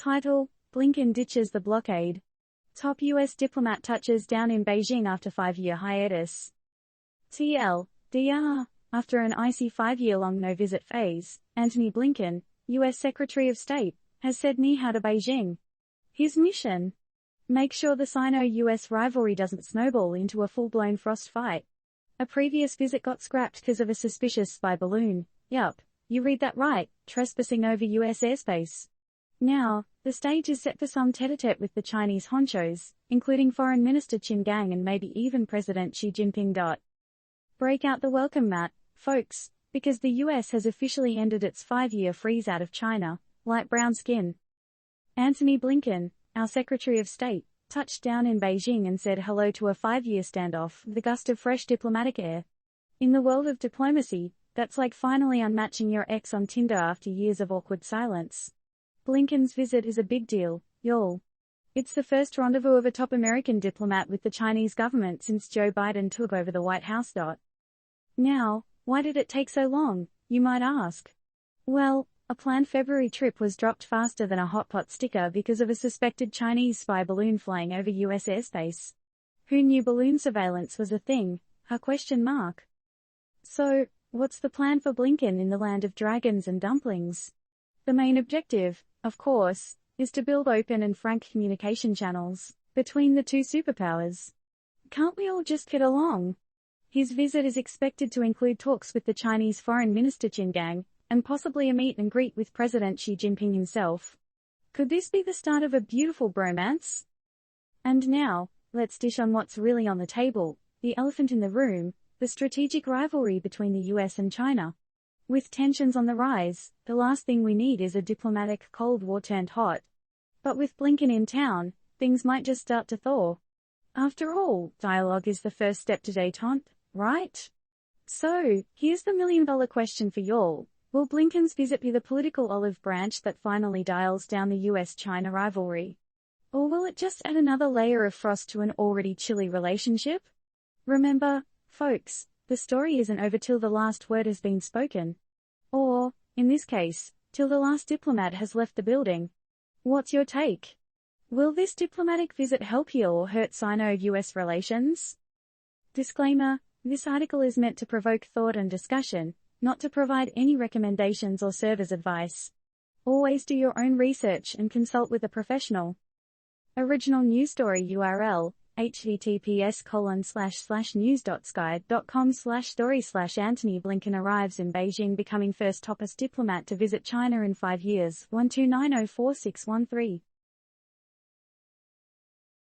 Title: Blinken ditches the blockade. Top U.S. diplomat touches down in Beijing after 5-year hiatus. TLDR. After an icy 5-year-long no-visit phase, Antony Blinken, U.S. Secretary of State, has said Ni Hao to Beijing. His mission? Make sure the Sino-US rivalry doesn't snowball into a full-blown frost fight. A previous visit got scrapped because of a suspicious spy balloon. Yup, you read that right, trespassing over U.S. airspace. Now, the stage is set for some tete-a-tete with the Chinese honchos, including Foreign Minister Qin Gang and maybe even President Xi Jinping. Break out the welcome mat, folks, because the US has officially ended its 5-year freeze out of China, light brown skin. Antony Blinken, our Secretary of State, touched down in Beijing and said hello to a 5-year standoff, the gust of fresh diplomatic air. In the world of diplomacy, that's like finally unmatching your ex on Tinder after years of awkward silence. Blinken's visit is a big deal, y'all. It's the first rendezvous of a top American diplomat with the Chinese government since Joe Biden took over the White House. Now, why did it take so long, you might ask? Well, a planned February trip was dropped faster than a hot pot sticker because of a suspected Chinese spy balloon flying over U.S. airspace. Who knew balloon surveillance was a thing? So, what's the plan for Blinken in the land of dragons and dumplings? The main objective, of course, is to build open and frank communication channels between the two superpowers. Can't we all just get along? His visit is expected to include talks with the Chinese Foreign Minister Qin Gang, and possibly a meet and greet with President Xi Jinping himself. Could this be the start of a beautiful bromance? And now, let's dish on what's really on the table, the elephant in the room, the strategic rivalry between the US and China. With tensions on the rise, the last thing we need is a diplomatic Cold War turned hot. But with Blinken in town, things might just start to thaw. After all, dialogue is the first step to détente, right? So, here's the million-dollar question for y'all. Will Blinken's visit be the political olive branch that finally dials down the US-China rivalry? Or will it just add another layer of frost to an already chilly relationship? Remember, folks, the story isn't over till the last word has been spoken. Or, in this case, till the last diplomat has left the building. What's your take? Will this diplomatic visit help heal or hurt Sino-US relations? Disclaimer: this article is meant to provoke thought and discussion, not to provide any recommendations or serve as advice. Always do your own research and consult with a professional. Original news story URL: https://news.sky.com/story/Antony Blinken arrives in Beijing, becoming first toppest diplomat to visit China in 5 years. 129046113